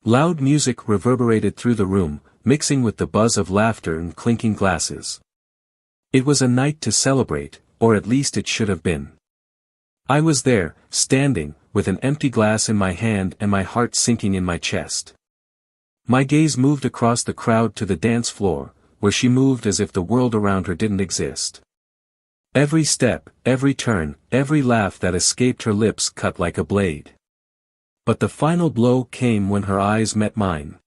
Loud music reverberated through the room, mixing with the buzz of laughter and clinking glasses. It was a night to celebrate, or at least it should have been. I was there, standing, with an empty glass in my hand and my heart sinking in my chest. My gaze moved across the crowd to the dance floor, where she moved as if the world around her didn't exist. Every step, every turn, every laugh that escaped her lips cut like a blade. But the final blow came when her eyes met mine.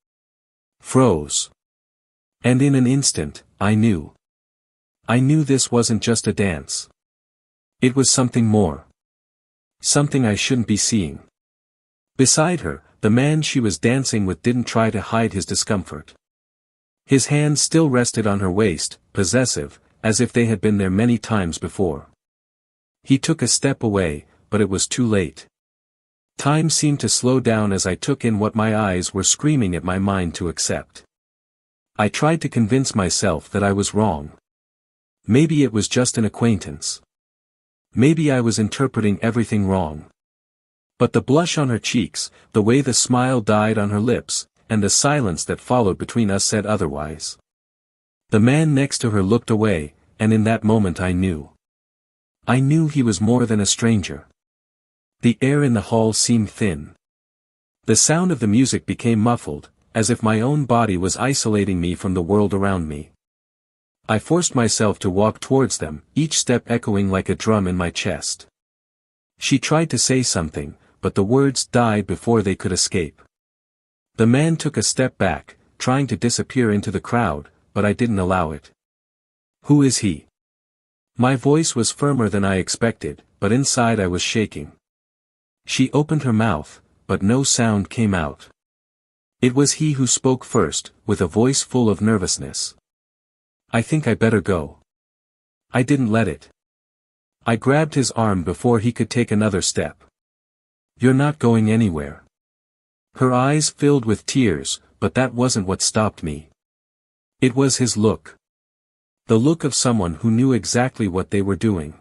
Froze. And in an instant, I knew. I knew this wasn't just a dance. It was something more. Something I shouldn't be seeing. Beside her, the man she was dancing with didn't try to hide his discomfort. His hands still rested on her waist, possessive, as if they had been there many times before. He took a step away, but it was too late. Time seemed to slow down as I took in what my eyes were screaming at my mind to accept. I tried to convince myself that I was wrong. Maybe it was just an acquaintance. Maybe I was interpreting everything wrong. But the blush on her cheeks, the way the smile died on her lips, and the silence that followed between us said otherwise. The man next to her looked away, and in that moment I knew. I knew he was more than a stranger. The air in the hall seemed thin. The sound of the music became muffled, as if my own body was isolating me from the world around me. I forced myself to walk towards them, each step echoing like a drum in my chest. She tried to say something, but the words died before they could escape. The man took a step back, trying to disappear into the crowd, but I didn't allow it. Who is he? My voice was firmer than I expected, but inside I was shaking. She opened her mouth, but no sound came out. It was he who spoke first, with a voice full of nervousness. I think I better go. I didn't let it. I grabbed his arm before he could take another step. You're not going anywhere. Her eyes filled with tears, but that wasn't what stopped me. It was his look. The look of someone who knew exactly what they were doing.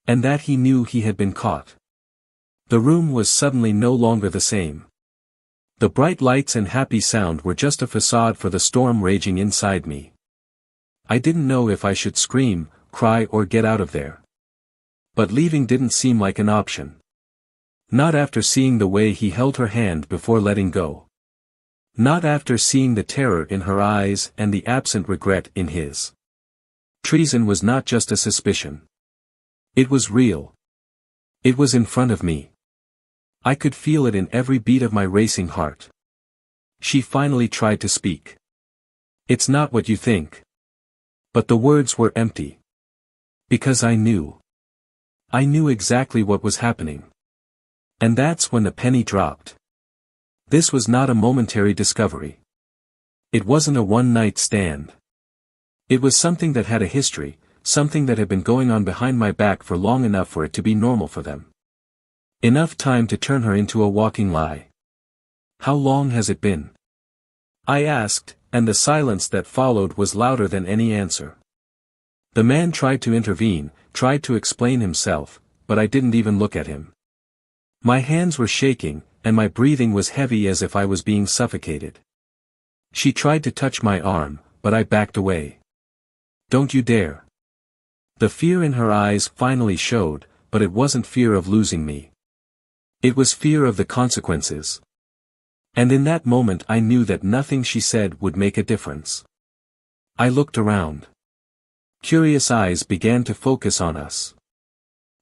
And that he knew he had been caught. The room was suddenly no longer the same. The bright lights and happy sound were just a facade for the storm raging inside me. I didn't know if I should scream, cry or get out of there. But leaving didn't seem like an option. Not after seeing the way he held her hand before letting go. Not after seeing the terror in her eyes and the absent regret in his. Treason was not just a suspicion. It was real. It was in front of me. I could feel it in every beat of my racing heart. She finally tried to speak. It's not what you think. But the words were empty. Because I knew. I knew exactly what was happening. And that's when the penny dropped. This was not a momentary discovery. It wasn't a one-night stand. It was something that had a history, something that had been going on behind my back for long enough for it to be normal for them. Enough time to turn her into a walking lie. How long has it been? I asked, and the silence that followed was louder than any answer. The man tried to intervene, tried to explain himself, but I didn't even look at him. My hands were shaking, and my breathing was heavy as if I was being suffocated. She tried to touch my arm, but I backed away. Don't you dare. The fear in her eyes finally showed, but it wasn't fear of losing me. It was fear of the consequences. And in that moment I knew that nothing she said would make a difference. I looked around. Curious eyes began to focus on us.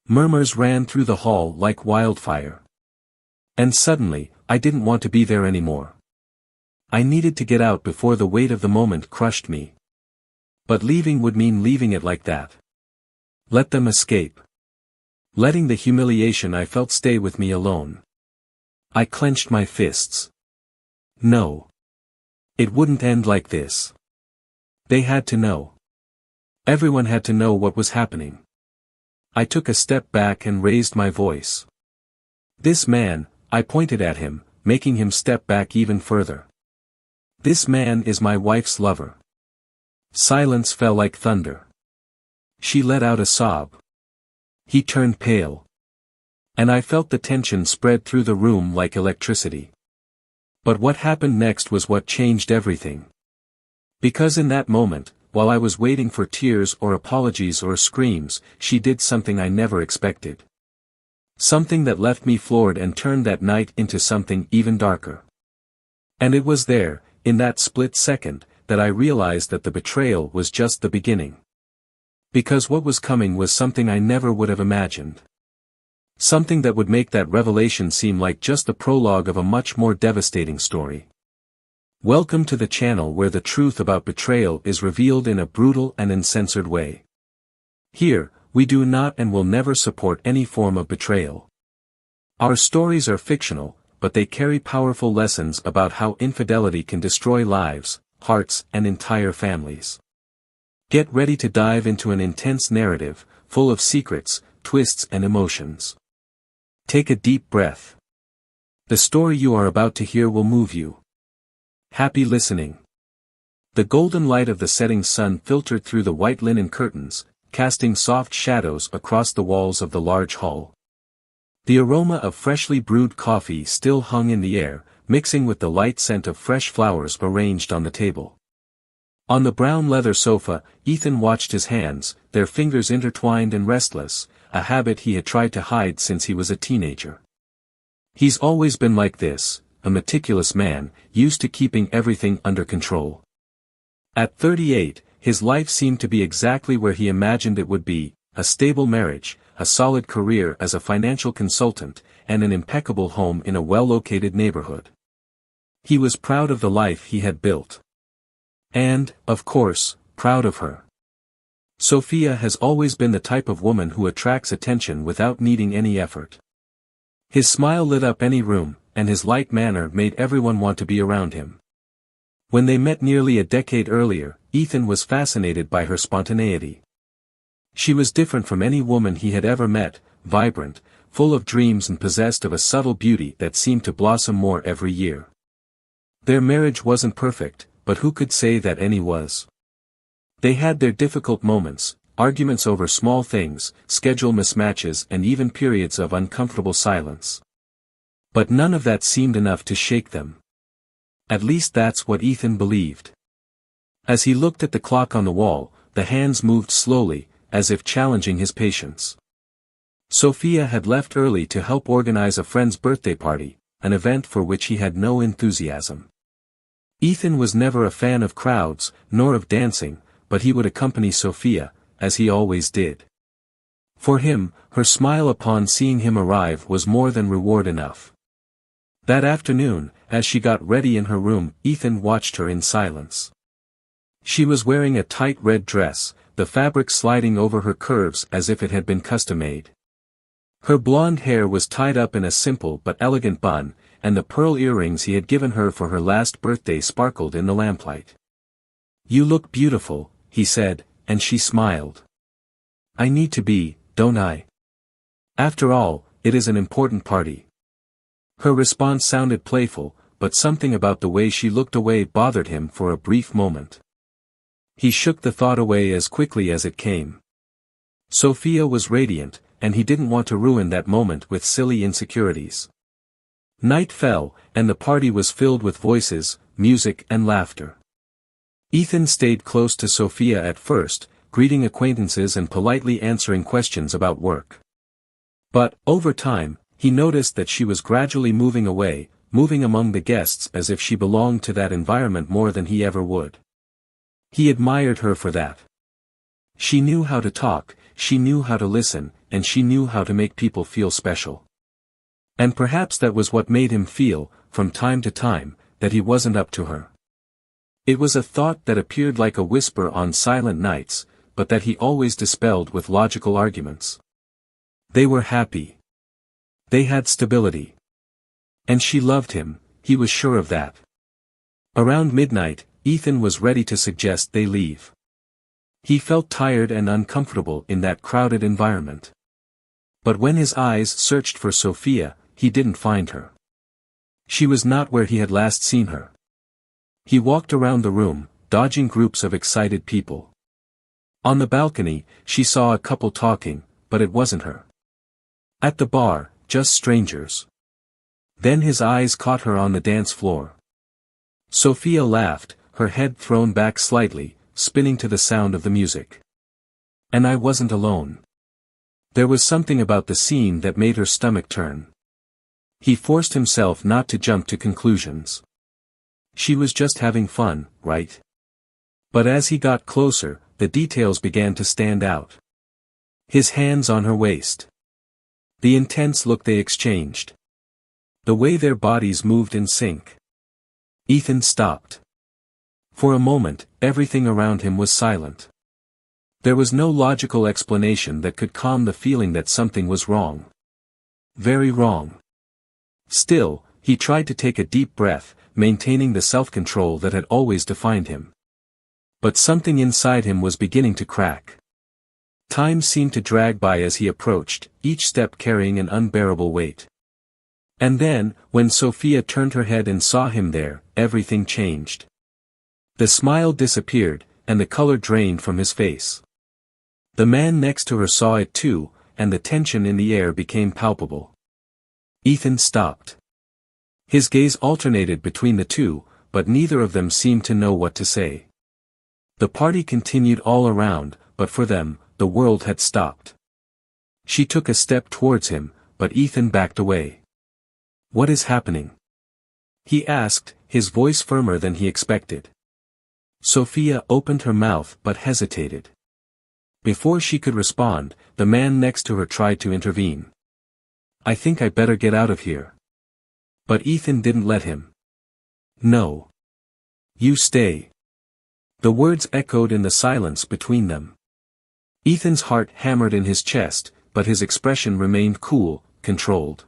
Murmurs ran through the hall like wildfire. And suddenly, I didn't want to be there anymore. I needed to get out before the weight of the moment crushed me. But leaving would mean leaving it like that. Let them escape. Letting the humiliation I felt stay with me alone. I clenched my fists. No. It wouldn't end like this. They had to know. Everyone had to know what was happening. I took a step back and raised my voice. This man, I pointed at him, making him step back even further. This man is my wife's lover. Silence fell like thunder. She let out a sob. He turned pale. And I felt the tension spread through the room like electricity. But what happened next was what changed everything. Because in that moment, while I was waiting for tears or apologies or screams, she did something I never expected. Something that left me floored and turned that night into something even darker. And it was there, in that split second, that I realized that the betrayal was just the beginning. Because what was coming was something I never would have imagined. Something that would make that revelation seem like just the prologue of a much more devastating story. Welcome to the channel where the truth about betrayal is revealed in a brutal and uncensored way. Here, we do not and will never support any form of betrayal. Our stories are fictional, but they carry powerful lessons about how infidelity can destroy lives, hearts, and entire families. Get ready to dive into an intense narrative, full of secrets, twists, and emotions. Take a deep breath. The story you are about to hear will move you. Happy listening. The golden light of the setting sun filtered through the white linen curtains, casting soft shadows across the walls of the large hall. The aroma of freshly brewed coffee still hung in the air, mixing with the light scent of fresh flowers arranged on the table. On the brown leather sofa, Ethan watched his hands, their fingers intertwined and restless, a habit he had tried to hide since he was a teenager. He's always been like this, a meticulous man, used to keeping everything under control. At 38, his life seemed to be exactly where he imagined it would be, a stable marriage, a solid career as a financial consultant, and an impeccable home in a well-located neighborhood. He was proud of the life he had built. And, of course, proud of her. Sophia has always been the type of woman who attracts attention without needing any effort. His smile lit up any room, and his light manner made everyone want to be around him. When they met nearly a decade earlier, Ethan was fascinated by her spontaneity. She was different from any woman he had ever met, vibrant, full of dreams and possessed of a subtle beauty that seemed to blossom more every year. Their marriage wasn't perfect, but who could say that any was? They had their difficult moments, arguments over small things, schedule mismatches, and even periods of uncomfortable silence. But none of that seemed enough to shake them. At least that's what Ethan believed. As he looked at the clock on the wall, the hands moved slowly, as if challenging his patience. Sophia had left early to help organize a friend's birthday party, an event for which he had no enthusiasm. Ethan was never a fan of crowds, nor of dancing, but he would accompany Sophia, as he always did. For him, her smile upon seeing him arrive was more than reward enough. That afternoon, as she got ready in her room, Ethan watched her in silence. She was wearing a tight red dress, the fabric sliding over her curves as if it had been custom-made. Her blonde hair was tied up in a simple but elegant bun, and the pearl earrings he had given her for her last birthday sparkled in the lamplight. "You look beautiful," he said, and she smiled. "I need to be, don't I? After all, it is an important party." Her response sounded playful, but something about the way she looked away bothered him for a brief moment. He shook the thought away as quickly as it came. Sophia was radiant, and he didn't want to ruin that moment with silly insecurities. Night fell, and the party was filled with voices, music, and laughter. Ethan stayed close to Sophia at first, greeting acquaintances and politely answering questions about work. But, over time, he noticed that she was gradually moving away, moving among the guests as if she belonged to that environment more than he ever would. He admired her for that. She knew how to talk, she knew how to listen, and she knew how to make people feel special. And perhaps that was what made him feel, from time to time, that he wasn't up to her. It was a thought that appeared like a whisper on silent nights, but that he always dispelled with logical arguments. They were happy. They had stability. And she loved him, he was sure of that. Around midnight, Ethan was ready to suggest they leave. He felt tired and uncomfortable in that crowded environment. But when his eyes searched for Sophia, he didn't find her. She was not where he had last seen her. He walked around the room, dodging groups of excited people. On the balcony, she saw a couple talking, but it wasn't her. At the bar, just strangers. Then his eyes caught her on the dance floor. Sophia laughed, her head thrown back slightly, spinning to the sound of the music. And I wasn't alone. There was something about the scene that made her stomach turn. He forced himself not to jump to conclusions. She was just having fun, right? But as he got closer, the details began to stand out. His hands on her waist. The intense look they exchanged. The way their bodies moved in sync. Ethan stopped. For a moment, everything around him was silent. There was no logical explanation that could calm the feeling that something was wrong. Very wrong. Still, he tried to take a deep breath, maintaining the self-control that had always defined him. But something inside him was beginning to crack. Time seemed to drag by as he approached, each step carrying an unbearable weight. And then, when Sophia turned her head and saw him there, everything changed. The smile disappeared, and the color drained from his face. The man next to her saw it too, and the tension in the air became palpable. Ethan stopped. His gaze alternated between the two, but neither of them seemed to know what to say. The party continued all around, but for them, the world had stopped. She took a step towards him, but Ethan backed away. "What is happening?" he asked, his voice firmer than he expected. Sophia opened her mouth but hesitated. Before she could respond, the man next to her tried to intervene. "I think I better get out of here." But Ethan didn't let him. "No. You stay." The words echoed in the silence between them. Ethan's heart hammered in his chest, but his expression remained cool, controlled.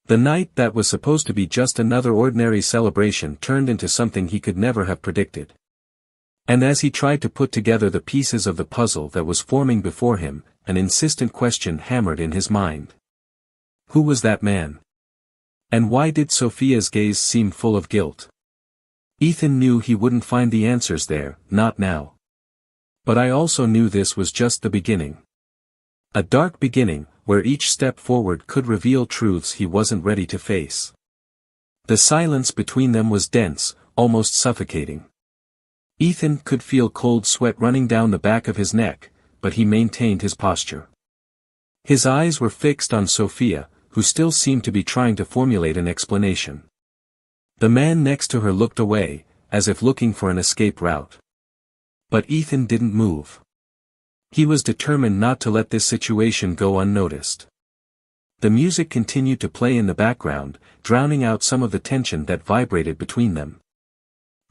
The night that was supposed to be just another ordinary celebration turned into something he could never have predicted. And as he tried to put together the pieces of the puzzle that was forming before him, an insistent question hammered in his mind. Who was that man? And why did Sophia's gaze seem full of guilt? Ethan knew he wouldn't find the answers there, not now. But I also knew this was just the beginning. A dark beginning, where each step forward could reveal truths he wasn't ready to face. The silence between them was dense, almost suffocating. Ethan could feel cold sweat running down the back of his neck, but he maintained his posture. His eyes were fixed on Sophia, who still seemed to be trying to formulate an explanation. The man next to her looked away, as if looking for an escape route. But Ethan didn't move. He was determined not to let this situation go unnoticed. The music continued to play in the background, drowning out some of the tension that vibrated between them.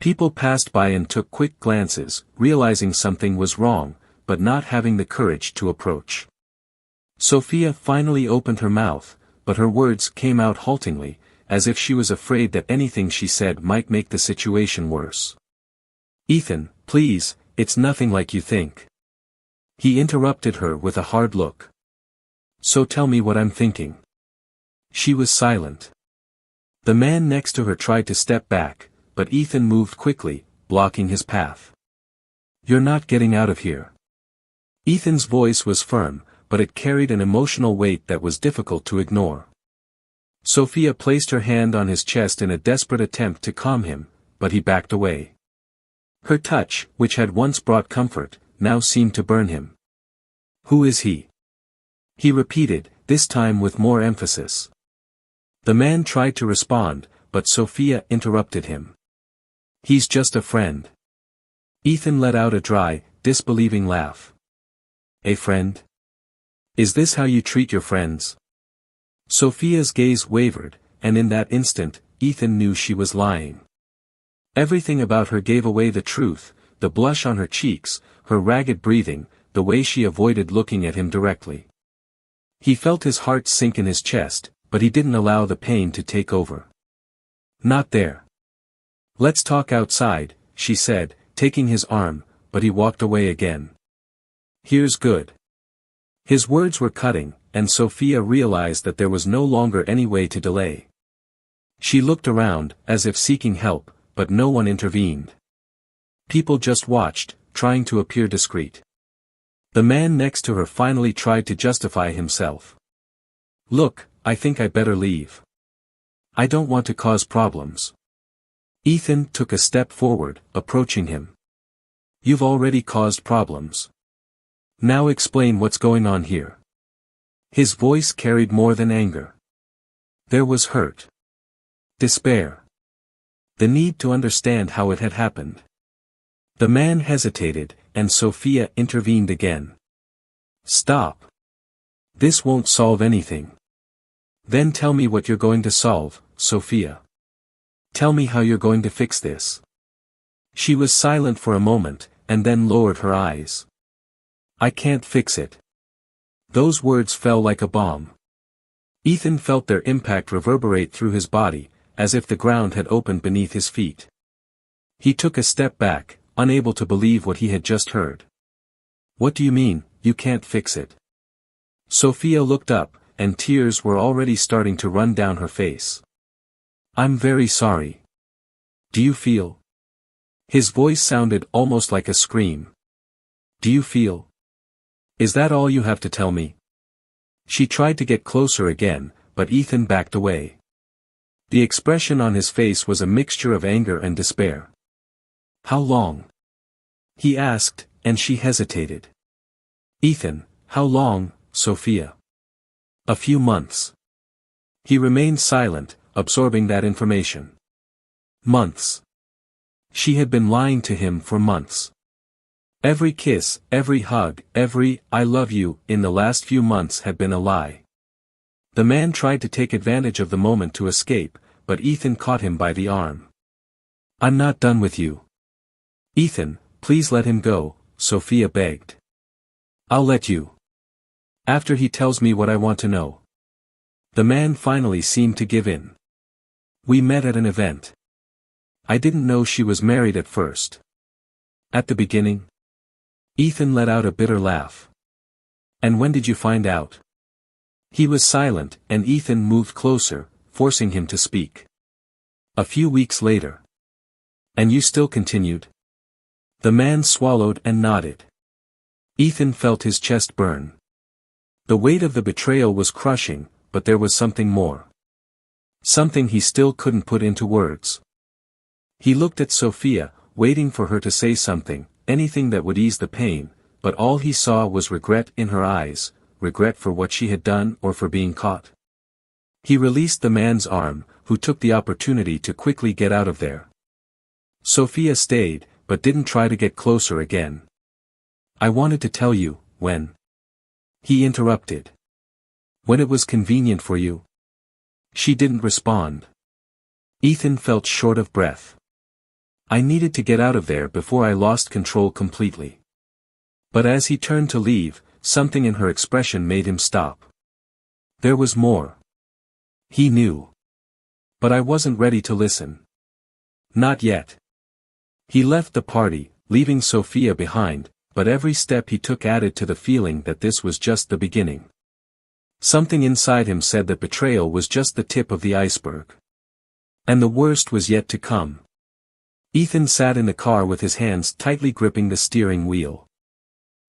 People passed by and took quick glances, realizing something was wrong, but not having the courage to approach. Sophia finally opened her mouth, but her words came out haltingly, as if she was afraid that anything she said might make the situation worse. "Ethan, please, it's nothing like you think." He interrupted her with a hard look. "So tell me what I'm thinking." She was silent. The man next to her tried to step back, but Ethan moved quickly, blocking his path. "You're not getting out of here." Ethan's voice was firm, but it carried an emotional weight that was difficult to ignore. Sophia placed her hand on his chest in a desperate attempt to calm him, but he backed away. Her touch, which had once brought comfort, now seemed to burn him. "Who is he?" he repeated, this time with more emphasis. The man tried to respond, but Sophia interrupted him. "He's just a friend." Ethan let out a dry, disbelieving laugh. "A friend? Is this how you treat your friends?" Sophia's gaze wavered, and in that instant, Ethan knew she was lying. Everything about her gave away the truth, the blush on her cheeks, her ragged breathing, the way she avoided looking at him directly. He felt his heart sink in his chest, but he didn't allow the pain to take over. "Not there. Let's talk outside," she said, taking his arm, but he walked away again. "Here's good." His words were cutting, and Sophia realized that there was no longer any way to delay. She looked around, as if seeking help, but no one intervened. People just watched, trying to appear discreet. The man next to her finally tried to justify himself. "Look, I think I better leave. I don't want to cause problems. Ethan took a step forward, approaching him. You've already caused problems. Now explain what's going on here. His voice carried more than anger. There was hurt. Despair. The need to understand how it had happened. The man hesitated, and Sophia intervened again. Stop. This won't solve anything. Then tell me what you're going to solve, Sophia. Tell me how you're going to fix this. She was silent for a moment, and then lowered her eyes. I can't fix it. Those words fell like a bomb. Ethan felt their impact reverberate through his body, as if the ground had opened beneath his feet. He took a step back, unable to believe what he had just heard. What do you mean, you can't fix it? Sophia looked up, and tears were already starting to run down her face. I'm very sorry. Do you feel? His voice sounded almost like a scream. Do you feel? Is that all you have to tell me? She tried to get closer again, but Ethan backed away. The expression on his face was a mixture of anger and despair. How long? He asked, and she hesitated. Ethan, how long, Sophia? A few months. He remained silent, absorbing that information. Months. She had been lying to him for months. Every kiss, every hug, every "I love you" in the last few months had been a lie. The man tried to take advantage of the moment to escape, but Ethan caught him by the arm. I'm not done with you. Ethan, please let him go, Sophia begged. I'll let you. After he tells me what I want to know. The man finally seemed to give in. We met at an event. I didn't know she was married at first. At the beginning? Ethan let out a bitter laugh. And when did you find out? He was silent, and Ethan moved closer, forcing him to speak. A few weeks later. And you still continued? The man swallowed and nodded. Ethan felt his chest burn. The weight of the betrayal was crushing, but there was something more. Something he still couldn't put into words. He looked at Sophia, waiting for her to say something, anything that would ease the pain, but all he saw was regret in her eyes, regret for what she had done or for being caught. He released the man's arm, who took the opportunity to quickly get out of there. Sophia stayed, but didn't try to get closer again. I wanted to tell you, when. He interrupted. When it was convenient for you. She didn't respond. Ethan felt short of breath. I needed to get out of there before I lost control completely. But as he turned to leave, something in her expression made him stop. There was more. He knew. But I wasn't ready to listen. Not yet. He left the party, leaving Sophia behind, but every step he took added to the feeling that this was just the beginning. Something inside him said that betrayal was just the tip of the iceberg. And the worst was yet to come. Ethan sat in the car with his hands tightly gripping the steering wheel.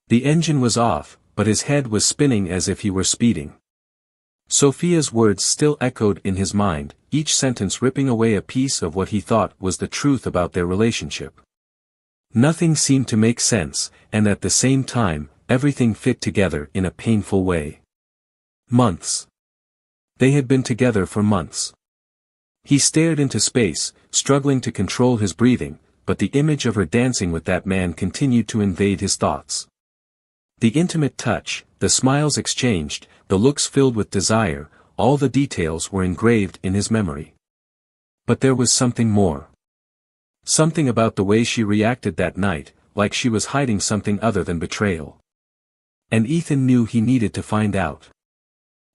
The engine was off, but his head was spinning as if he were speeding. Sophia's words still echoed in his mind, each sentence ripping away a piece of what he thought was the truth about their relationship. Nothing seemed to make sense, and at the same time, everything fit together in a painful way. Months. They had been together for months. He stared into space, struggling to control his breathing, but the image of her dancing with that man continued to invade his thoughts. The intimate touch, the smiles exchanged, the looks filled with desire, all the details were engraved in his memory. But there was something more. Something about the way she reacted that night, like she was hiding something other than betrayal. And Ethan knew he needed to find out.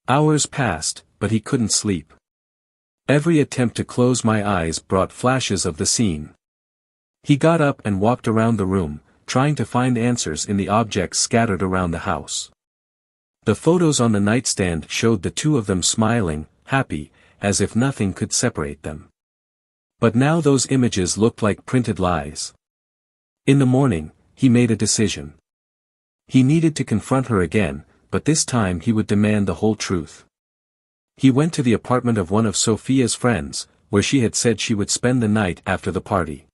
Hours passed, but he couldn't sleep. Every attempt to close my eyes brought flashes of the scene. He got up and walked around the room, trying to find answers in the objects scattered around the house. The photos on the nightstand showed the two of them smiling, happy, as if nothing could separate them. But now those images looked like printed lies. In the morning, he made a decision. He needed to confront her again, but this time he would demand the whole truth. He went to the apartment of one of Sophia's friends, where she had said she would spend the night after the party.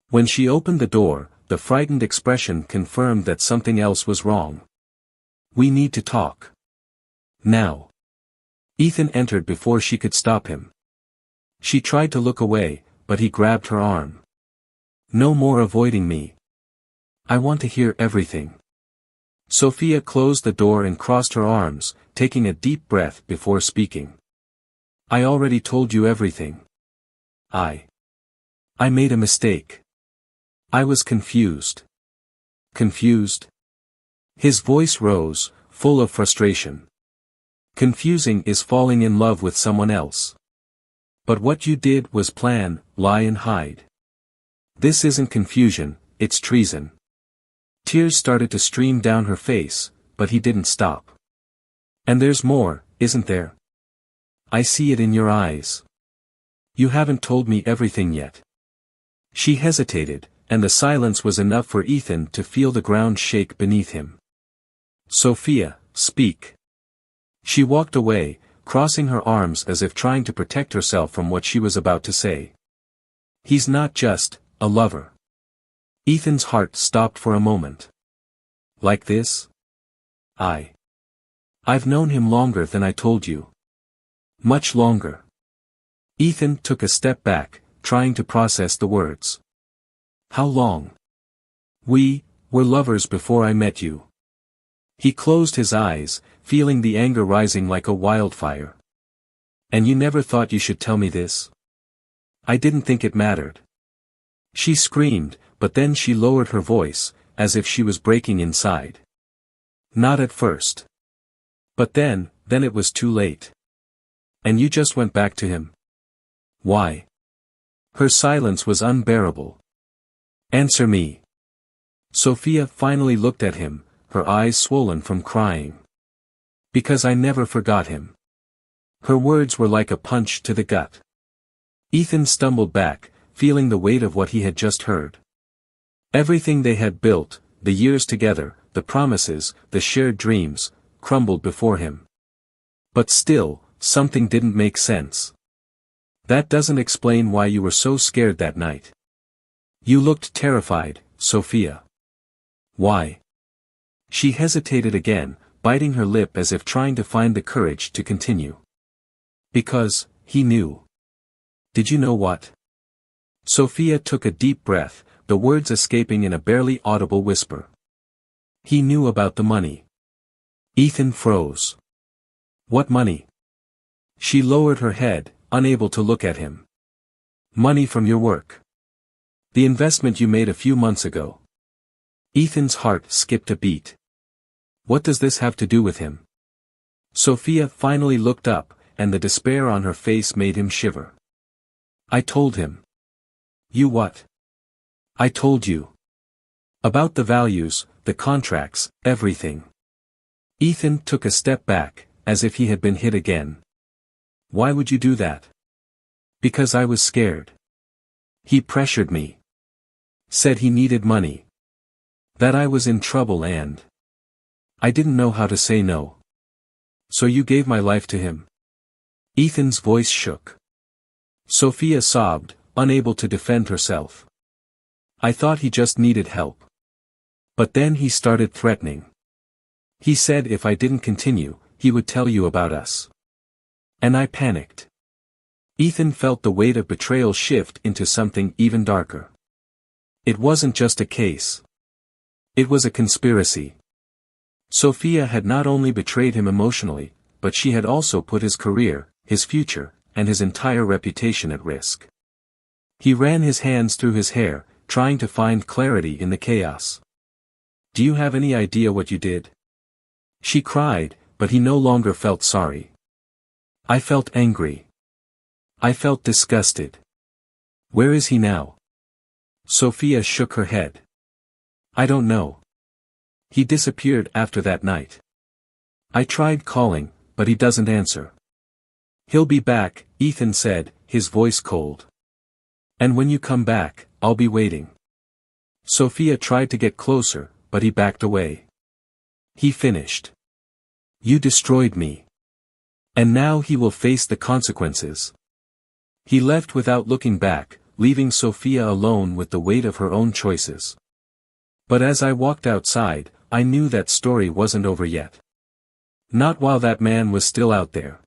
When she opened the door, the frightened expression confirmed that something else was wrong. "We need to talk. Now." Ethan entered before she could stop him. She tried to look away, but he grabbed her arm. "No more avoiding me. I want to hear everything." Sophia closed the door and crossed her arms, taking a deep breath before speaking. "I already told you everything. I made a mistake. I was confused." "Confused?" His voice rose, full of frustration. "Confusing is falling in love with someone else. But what you did was plan, lie and hide. This isn't confusion, it's treason." Tears started to stream down her face, but he didn't stop. "And there's more, isn't there? I see it in your eyes. You haven't told me everything yet." She hesitated, and the silence was enough for Ethan to feel the ground shake beneath him. "Sophia, speak." She walked away, crossing her arms as if trying to protect herself from what she was about to say. "He's not just a lover." Ethan's heart stopped for a moment. "Like this? I've known him longer than I told you. Much longer." Ethan took a step back, trying to process the words. "How long?" "We were lovers before I met you." He closed his eyes, feeling the anger rising like a wildfire. "And you never thought you should tell me this?" "I didn't think it mattered." She screamed, but then she lowered her voice, as if she was breaking inside. "Not at first. But then it was too late. And you just went back to him. Why?" Her silence was unbearable. "Answer me." Sophia finally looked at him, her eyes swollen from crying. "Because I never forgot him." Her words were like a punch to the gut. Ethan stumbled back, feeling the weight of what he had just heard. Everything they had built, the years together, the promises, the shared dreams, crumbled before him. But still, something didn't make sense. "That doesn't explain why you were so scared that night. You looked terrified, Sophia." "Why?" She hesitated again, biting her lip as if trying to find the courage to continue. "Because he knew." "Did you know what?" Sophia took a deep breath, the words escaping in a barely audible whisper. "He knew about the money." Ethan froze. "What money?" She lowered her head, unable to look at him. "Money from your work. The investment you made a few months ago." Ethan's heart skipped a beat. What does this have to do with him? Sophia finally looked up, and the despair on her face made him shiver. "I told him." "You what?" "I told you. About the values, the contracts, everything." Ethan took a step back, as if he had been hit again. "Why would you do that?" "Because I was scared. He pressured me. Said he needed money. That I was in trouble and I didn't know how to say no. So you gave my life to him." Ethan's voice shook. Sophia sobbed, unable to defend herself. "I thought he just needed help. But then he started threatening. He said if I didn't continue, he would tell you about us. And I panicked." Ethan felt the weight of betrayal shift into something even darker. It wasn't just a case. It was a conspiracy. Sophia had not only betrayed him emotionally, but she had also put his career, his future, and his entire reputation at risk. He ran his hands through his hair, trying to find clarity in the chaos. "Do you have any idea what you did?" She cried, but he no longer felt sorry. "I felt angry. I felt disgusted. Where is he now?" Sophia shook her head. "I don't know. He disappeared after that night. I tried calling, but he doesn't answer." "He'll be back," Ethan said, his voice cold. "And when you come back, I'll be waiting." Sophia tried to get closer, but he backed away. He finished. "You destroyed me. And now he will face the consequences. He left without looking back, leaving Sophia alone with the weight of her own choices. But as I walked outside, I knew that story wasn't over yet. Not while that man was still out there.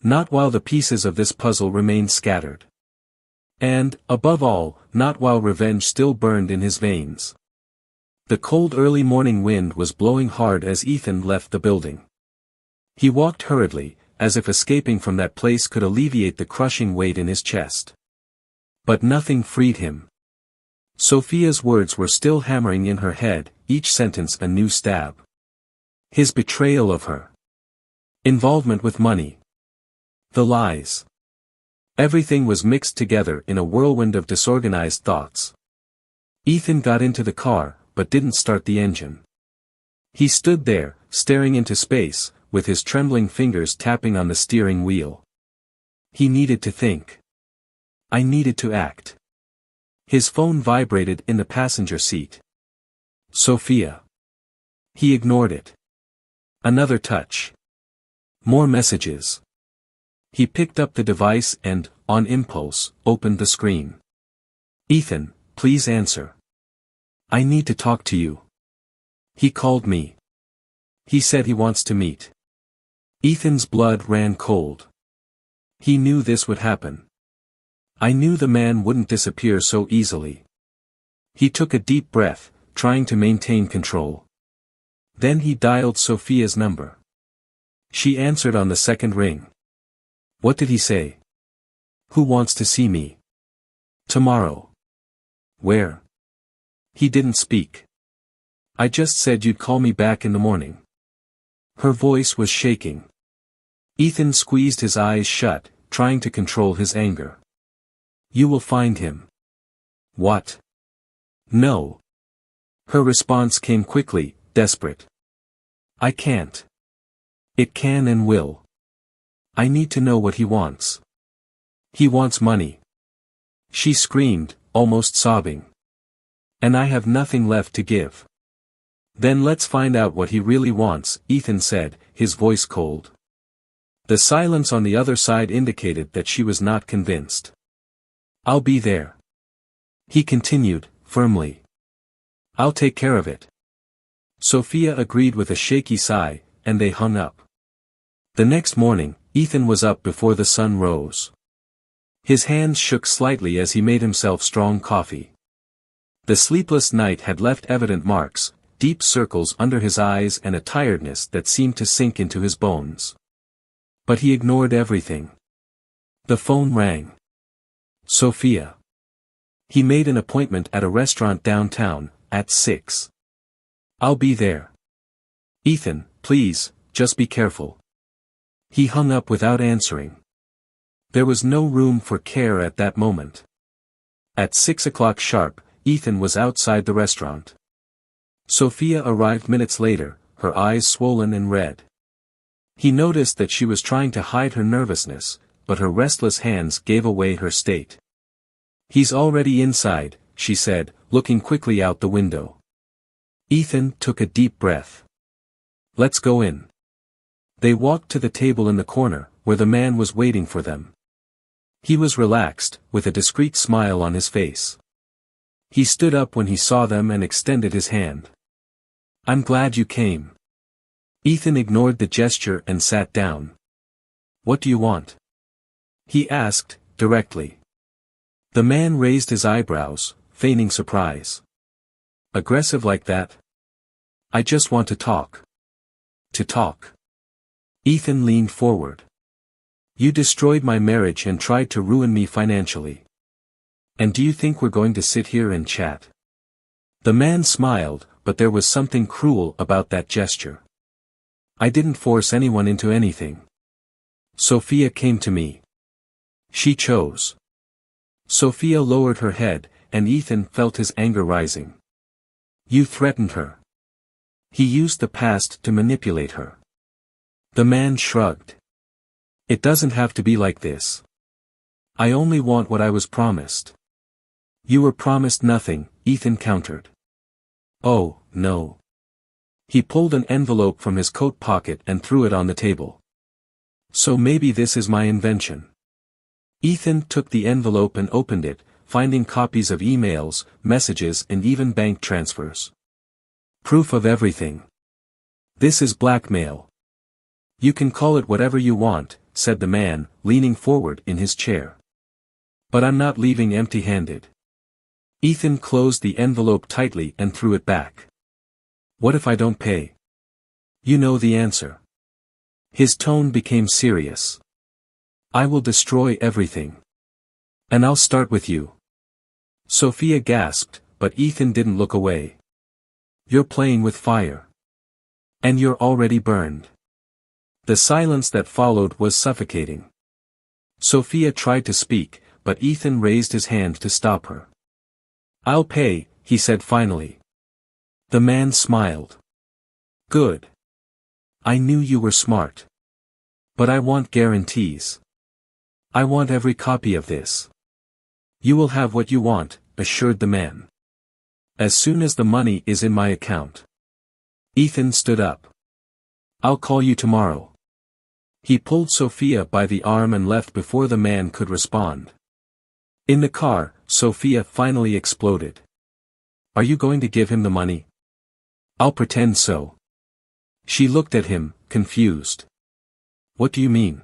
Not while the pieces of this puzzle remained scattered. And, above all, not while revenge still burned in his veins. The cold early morning wind was blowing hard as Ethan left the building. He walked hurriedly, as if escaping from that place could alleviate the crushing weight in his chest. But nothing freed him. Sophia's words were still hammering in her head, each sentence a new stab. His betrayal of her. Involvement with money. The lies. Everything was mixed together in a whirlwind of disorganized thoughts. Ethan got into the car, but didn't start the engine. He stood there, staring into space, with his trembling fingers tapping on the steering wheel. He needed to think. I needed to act. His phone vibrated in the passenger seat. Sophia. He ignored it. Another touch. More messages. He picked up the device and, on impulse, opened the screen. Ethan, please answer. I need to talk to you. He called me. He said he wants to meet. Ethan's blood ran cold. He knew this would happen. I knew the man wouldn't disappear so easily. He took a deep breath, trying to maintain control. Then he dialed Sophia's number. She answered on the second ring. What did he say? Who wants to see me? Tomorrow. Where? He didn't speak. I just said you'd call me back in the morning. Her voice was shaking. Ethan squeezed his eyes shut, trying to control his anger. You will find him. What? No. Her response came quickly, desperate. I can't. It can and will. I need to know what he wants. He wants money. She screamed, almost sobbing. And I have nothing left to give. Then let's find out what he really wants, Ethan said, his voice cold. The silence on the other side indicated that she was not convinced. I'll be there. He continued, firmly. I'll take care of it. Sophia agreed with a shaky sigh, and they hung up. The next morning, Ethan was up before the sun rose. His hands shook slightly as he made himself strong coffee. The sleepless night had left evident marks, deep circles under his eyes and a tiredness that seemed to sink into his bones. But he ignored everything. The phone rang. Sophia. He made an appointment at a restaurant downtown, at 6. I'll be there. Ethan, please, just be careful. He hung up without answering. There was no room for care at that moment. At 6 o'clock sharp, Ethan was outside the restaurant. Sophia arrived minutes later, her eyes swollen and red. He noticed that she was trying to hide her nervousness, but her restless hands gave away her state. He's already inside, she said, looking quickly out the window. Ethan took a deep breath. Let's go in. They walked to the table in the corner, where the man was waiting for them. He was relaxed, with a discreet smile on his face. He stood up when he saw them and extended his hand. I'm glad you came. Ethan ignored the gesture and sat down. What do you want? He asked, directly. The man raised his eyebrows, feigning surprise. Aggressive like that? I just want to talk. To talk. Ethan leaned forward. You destroyed my marriage and tried to ruin me financially. And do you think we're going to sit here and chat? The man smiled, but there was something cruel about that gesture. I didn't force anyone into anything. Sophia came to me. She chose. Sophia lowered her head, and Ethan felt his anger rising. You threatened her. He used the past to manipulate her. The man shrugged. It doesn't have to be like this. I only want what I was promised. You were promised nothing, Ethan countered. Oh, no. He pulled an envelope from his coat pocket and threw it on the table. So maybe this is my invention. Ethan took the envelope and opened it, finding copies of emails, messages and even bank transfers. Proof of everything. This is blackmail. You can call it whatever you want, said the man, leaning forward in his chair. But I'm not leaving empty-handed. Ethan closed the envelope tightly and threw it back. What if I don't pay? You know the answer. His tone became serious. I will destroy everything. And I'll start with you. Sophia gasped, but Ethan didn't look away. You're playing with fire. And you're already burned. The silence that followed was suffocating. Sophia tried to speak, but Ethan raised his hand to stop her. I'll pay, he said finally. The man smiled. Good. I knew you were smart. But I want guarantees. I want every copy of this. You will have what you want, assured the man. As soon as the money is in my account. Ethan stood up. I'll call you tomorrow. He pulled Sophia by the arm and left before the man could respond. In the car, Sophia finally exploded. Are you going to give him the money? I'll pretend so. She looked at him, confused. What do you mean?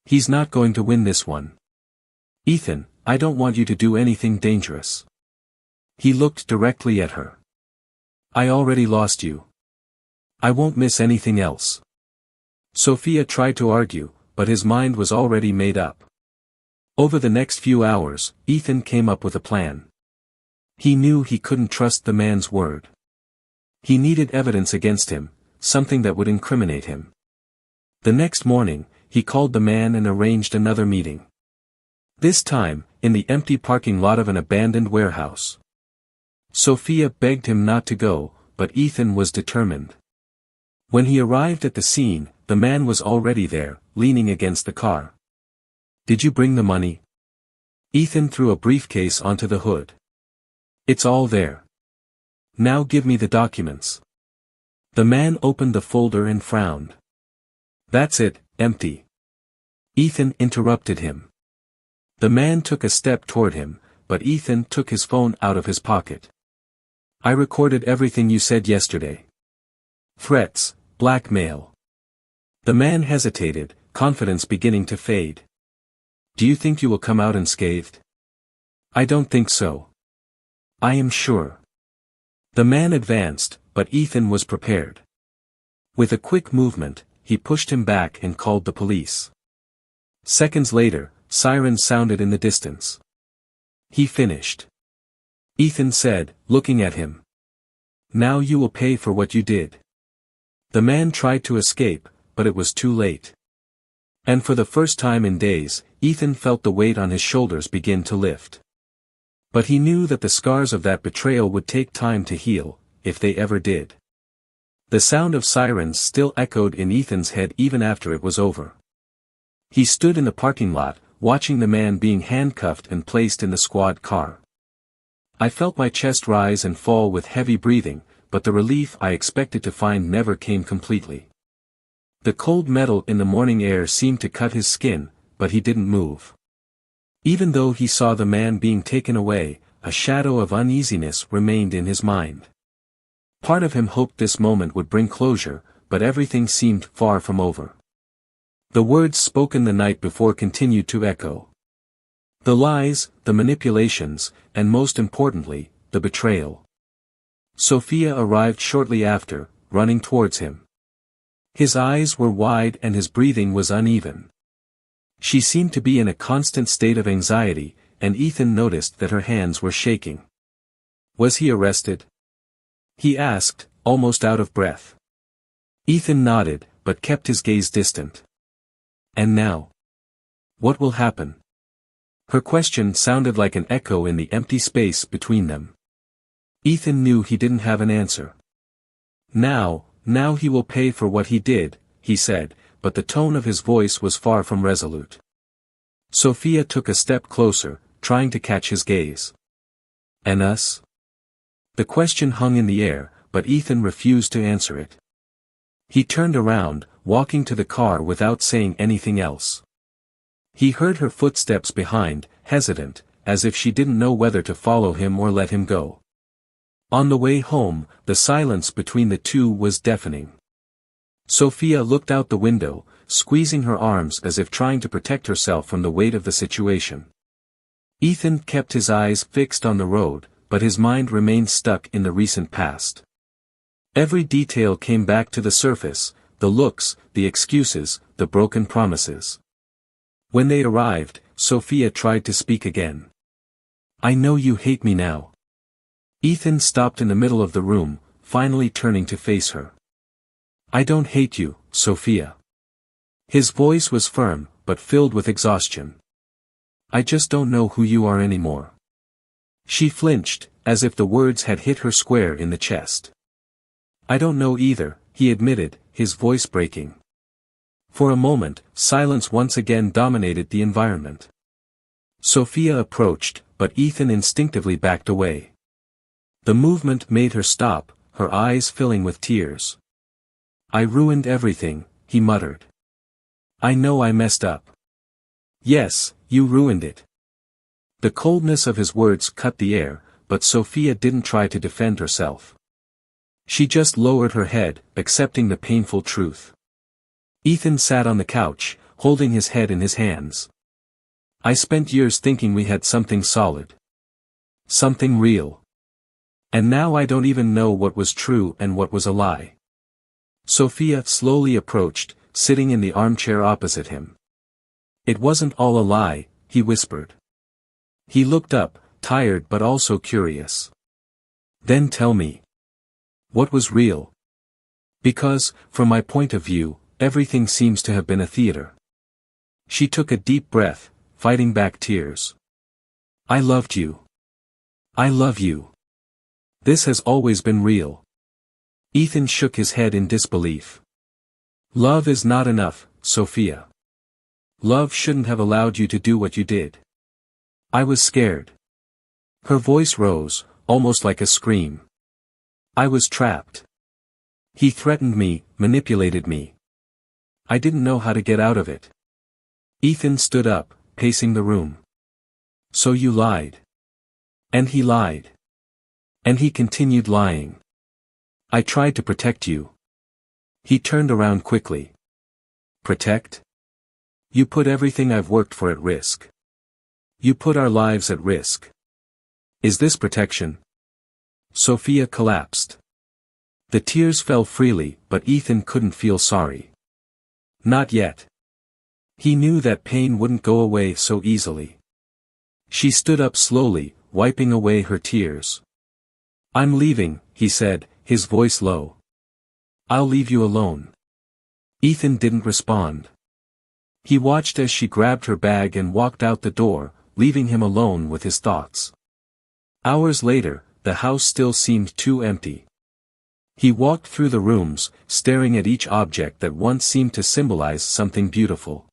He's not going to win this one. Ethan, I don't want you to do anything dangerous. He looked directly at her. I already lost you. I won't miss anything else. Sophia tried to argue, but his mind was already made up. Over the next few hours, Ethan came up with a plan. He knew he couldn't trust the man's word. He needed evidence against him, something that would incriminate him. The next morning, he called the man and arranged another meeting. This time, in the empty parking lot of an abandoned warehouse. Sophia begged him not to go, but Ethan was determined. When he arrived at the scene, the man was already there, leaning against the car. Did you bring the money? Ethan threw a briefcase onto the hood. It's all there. Now give me the documents. The man opened the folder and frowned. That's it, empty. Ethan interrupted him. The man took a step toward him, but Ethan took his phone out of his pocket. I recorded everything you said yesterday. Threats, blackmail. The man hesitated, confidence beginning to fade. Do you think you will come out unscathed? I don't think so. I am sure. The man advanced, but Ethan was prepared. With a quick movement, he pushed him back and called the police. Seconds later, sirens sounded in the distance. He finished. Ethan said, looking at him. Now you will pay for what you did. The man tried to escape, but it was too late. And for the first time in days, Ethan felt the weight on his shoulders begin to lift. But he knew that the scars of that betrayal would take time to heal, if they ever did. The sound of sirens still echoed in Ethan's head even after it was over. He stood in the parking lot, watching the man being handcuffed and placed in the squad car. I felt my chest rise and fall with heavy breathing, but the relief I expected to find never came completely. The cold metal in the morning air seemed to cut his skin, but he didn't move. Even though he saw the man being taken away, a shadow of uneasiness remained in his mind. Part of him hoped this moment would bring closure, but everything seemed far from over. The words spoken the night before continued to echo. The lies, the manipulations, and most importantly, the betrayal. Sophia arrived shortly after, running towards him. His eyes were wide and his breathing was uneven. She seemed to be in a constant state of anxiety, and Ethan noticed that her hands were shaking. Was he arrested? He asked, almost out of breath. Ethan nodded, but kept his gaze distant. And now? What will happen? Her question sounded like an echo in the empty space between them. Ethan knew he didn't have an answer. Now he will pay for what he did, he said, but the tone of his voice was far from resolute. Sophia took a step closer, trying to catch his gaze. And us? The question hung in the air, but Ethan refused to answer it. He turned around, walking to the car without saying anything else. He heard her footsteps behind, hesitant, as if she didn't know whether to follow him or let him go. On the way home, the silence between the two was deafening. Sophia looked out the window, squeezing her arms as if trying to protect herself from the weight of the situation. Ethan kept his eyes fixed on the road, but his mind remained stuck in the recent past. Every detail came back to the surface, the looks, the excuses, the broken promises. When they arrived, Sophia tried to speak again. "I know you hate me now." Ethan stopped in the middle of the room, finally turning to face her. "I don't hate you, Sophia." His voice was firm, but filled with exhaustion. "I just don't know who you are anymore." She flinched, as if the words had hit her square in the chest. "I don't know either," he admitted, his voice breaking. For a moment, silence once again dominated the environment. Sophia approached, but Ethan instinctively backed away. The movement made her stop, her eyes filling with tears. "I ruined everything," he muttered. "I know I messed up." "Yes, you ruined it." The coldness of his words cut the air, but Sophia didn't try to defend herself. She just lowered her head, accepting the painful truth. Ethan sat on the couch, holding his head in his hands. "I spent years thinking we had something solid. Something real. And now I don't even know what was true and what was a lie." Sophia slowly approached, sitting in the armchair opposite him. "It wasn't all a lie," he whispered. He looked up, tired but also curious. "Then tell me. What was real? Because, from my point of view, everything seems to have been a theater." She took a deep breath, fighting back tears. "I loved you. I love you. This has always been real." Ethan shook his head in disbelief. "Love is not enough, Sophia. Love shouldn't have allowed you to do what you did. I was scared." Her voice rose, almost like a scream. "I was trapped. He threatened me, manipulated me. I didn't know how to get out of it." Ethan stood up, pacing the room. "So you lied. And he lied. And he continued lying. I tried to protect you." He turned around quickly. "Protect? You put everything I've worked for at risk. You put our lives at risk. Is this protection?" Sophia collapsed. The tears fell freely, but Ethan couldn't feel sorry. Not yet. He knew that pain wouldn't go away so easily. She stood up slowly, wiping away her tears. "I'm leaving," he said, his voice low. "I'll leave you alone." Ethan didn't respond. He watched as she grabbed her bag and walked out the door, leaving him alone with his thoughts. Hours later, the house still seemed too empty. He walked through the rooms, staring at each object that once seemed to symbolize something beautiful.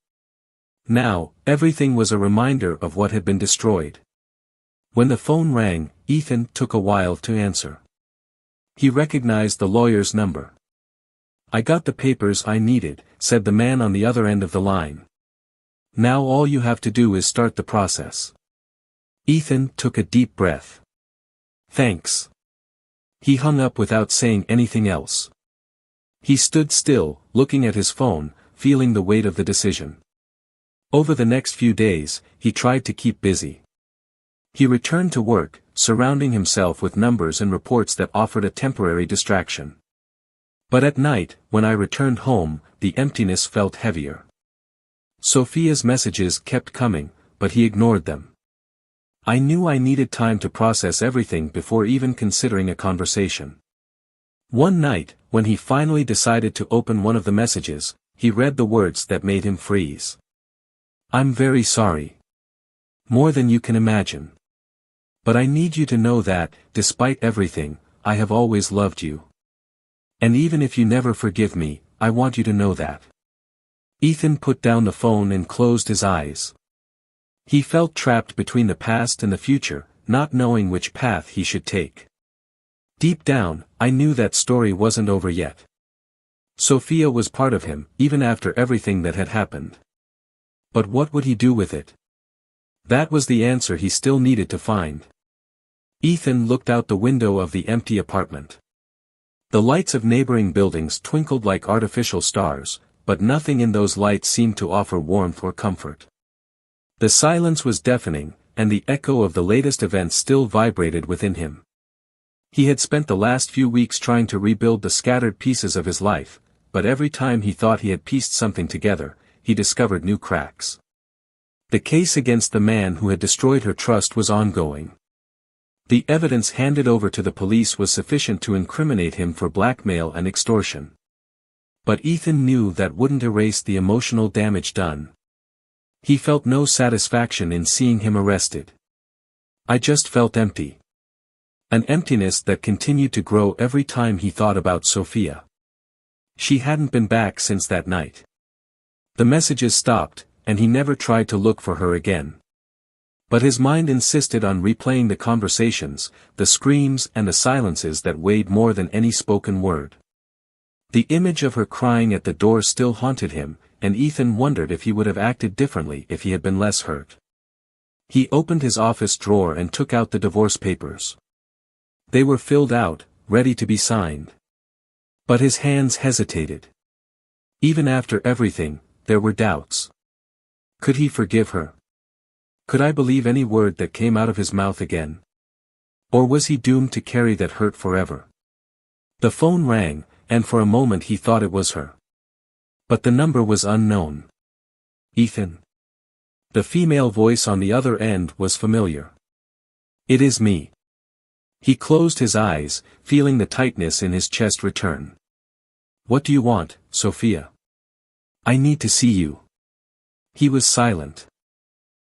Now, everything was a reminder of what had been destroyed. When the phone rang, Ethan took a while to answer. He recognized the lawyer's number. "I got the papers I needed," said the man on the other end of the line. "Now all you have to do is start the process." Ethan took a deep breath. "Thanks." He hung up without saying anything else. He stood still, looking at his phone, feeling the weight of the decision. Over the next few days, he tried to keep busy. He returned to work, surrounding himself with numbers and reports that offered a temporary distraction. But at night, when I returned home, the emptiness felt heavier. Sophia's messages kept coming, but he ignored them. I knew I needed time to process everything before even considering a conversation. One night, when he finally decided to open one of the messages, he read the words that made him freeze. "I'm very sorry. More than you can imagine. But I need you to know that, despite everything, I have always loved you. And even if you never forgive me, I want you to know that." Ethan put down the phone and closed his eyes. He felt trapped between the past and the future, not knowing which path he should take. Deep down, I knew that story wasn't over yet. Sophia was part of him, even after everything that had happened. But what would he do with it? That was the answer he still needed to find. Ethan looked out the window of the empty apartment. The lights of neighboring buildings twinkled like artificial stars, but nothing in those lights seemed to offer warmth or comfort. The silence was deafening, and the echo of the latest events still vibrated within him. He had spent the last few weeks trying to rebuild the scattered pieces of his life, but every time he thought he had pieced something together, he discovered new cracks. The case against the man who had destroyed her trust was ongoing. The evidence handed over to the police was sufficient to incriminate him for blackmail and extortion. But Ethan knew that wouldn't erase the emotional damage done. He felt no satisfaction in seeing him arrested. I just felt empty. An emptiness that continued to grow every time he thought about Sophia. She hadn't been back since that night. The messages stopped, and he never tried to look for her again. But his mind insisted on replaying the conversations, the screams and the silences that weighed more than any spoken word. The image of her crying at the door still haunted him, and Ethan wondered if he would have acted differently if he had been less hurt. He opened his office drawer and took out the divorce papers. They were filled out, ready to be signed. But his hands hesitated. Even after everything, there were doubts. Could he forgive her? Could I believe any word that came out of his mouth again? Or was he doomed to carry that hurt forever? The phone rang, and for a moment he thought it was her. But the number was unknown. Ethan. The female voice on the other end was familiar. It is me. He closed his eyes, feeling the tightness in his chest return. What do you want, Sophia? I need to see you. He was silent.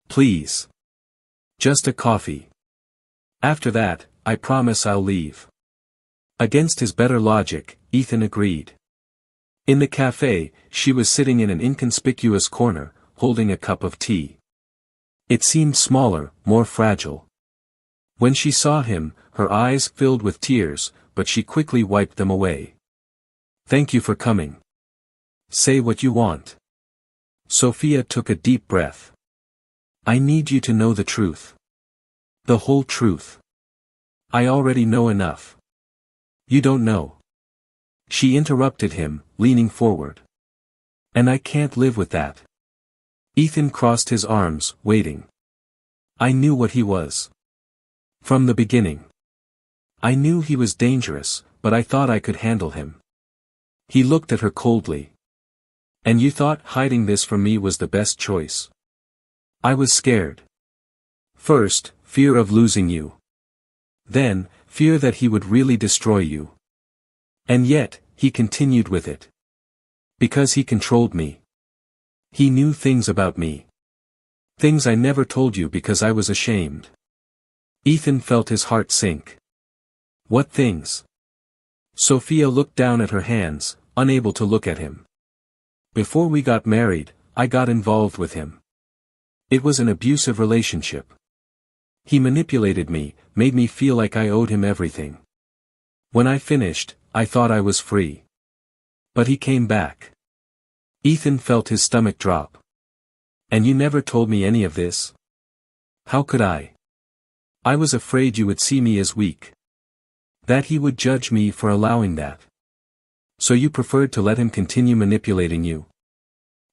Please. Just a coffee. After that, I promise I'll leave. Against his better logic, Ethan agreed. In the cafe, she was sitting in an inconspicuous corner, holding a cup of tea. It seemed smaller, more fragile. When she saw him, her eyes filled with tears, but she quickly wiped them away. Thank you for coming. Say what you want. Sophia took a deep breath. I need you to know the truth. The whole truth. I already know enough. You don't know. She interrupted him, leaning forward. And I can't live with that. Ethan crossed his arms, waiting. I knew what he was. From the beginning. I knew he was dangerous, but I thought I could handle him. He looked at her coldly. And you thought hiding this from me was the best choice. I was scared. First, fear of losing you. Then, fear that he would really destroy you. And yet, he continued with it. Because he controlled me. He knew things about me. Things I never told you because I was ashamed. Ethan felt his heart sink. What things? Sophia looked down at her hands, unable to look at him. Before we got married, I got involved with him. It was an abusive relationship. He manipulated me, made me feel like I owed him everything. When I finished, I thought I was free. But he came back. Ethan felt his stomach drop. And you never told me any of this? How could I? I was afraid you would see me as weak. That he would judge me for allowing that. So you preferred to let him continue manipulating you.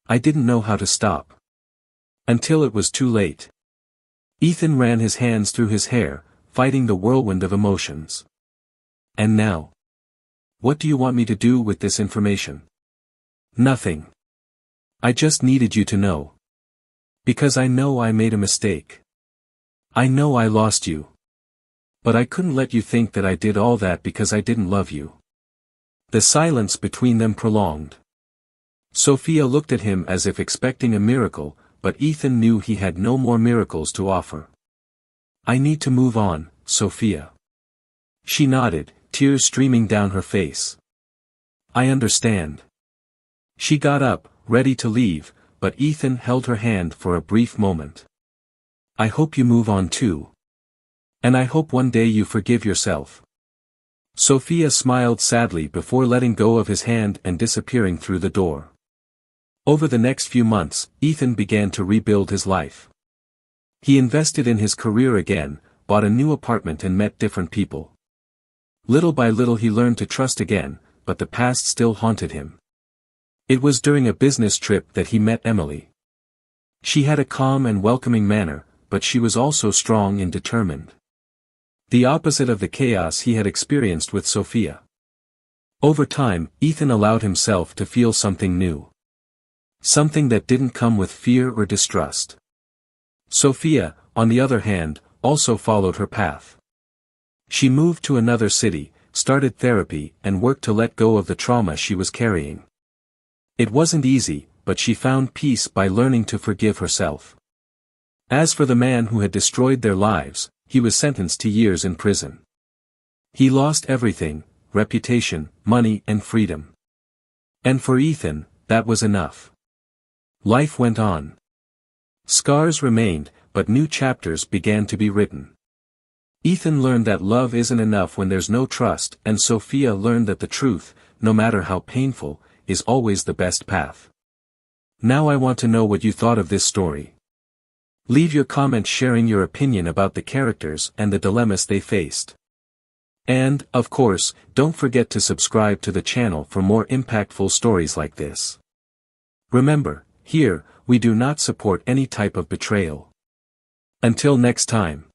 I didn't know how to stop. Until it was too late. Ethan ran his hands through his hair, fighting the whirlwind of emotions. And now? What do you want me to do with this information? Nothing. I just needed you to know. Because I know I made a mistake. I know I lost you. But I couldn't let you think that I did all that because I didn't love you. The silence between them prolonged. Sophia looked at him as if expecting a miracle, but Ethan knew he had no more miracles to offer. I need to move on, Sophia. She nodded, tears streaming down her face. I understand. She got up, ready to leave, but Ethan held her hand for a brief moment. I hope you move on too. And I hope one day you forgive yourself. Sophia smiled sadly before letting go of his hand and disappearing through the door. Over the next few months, Ethan began to rebuild his life. He invested in his career again, bought a new apartment and met different people. Little by little he learned to trust again, but the past still haunted him. It was during a business trip that he met Emily. She had a calm and welcoming manner, but she was also strong and determined. The opposite of the chaos he had experienced with Sophia. Over time, Ethan allowed himself to feel something new. Something that didn't come with fear or distrust. Sophia, on the other hand, also followed her path. She moved to another city, started therapy, and worked to let go of the trauma she was carrying. It wasn't easy, but she found peace by learning to forgive herself. As for the man who had destroyed their lives, he was sentenced to years in prison. He lost everything: reputation, money, and freedom. And for Ethan, that was enough. Life went on. Scars remained, but new chapters began to be written. Ethan learned that love isn't enough when there's no trust, and Sophia learned that the truth, no matter how painful, is always the best path. Now I want to know what you thought of this story. Leave your comments sharing your opinion about the characters and the dilemmas they faced. And, of course, don't forget to subscribe to the channel for more impactful stories like this. Remember, here, we do not support any type of betrayal. Until next time.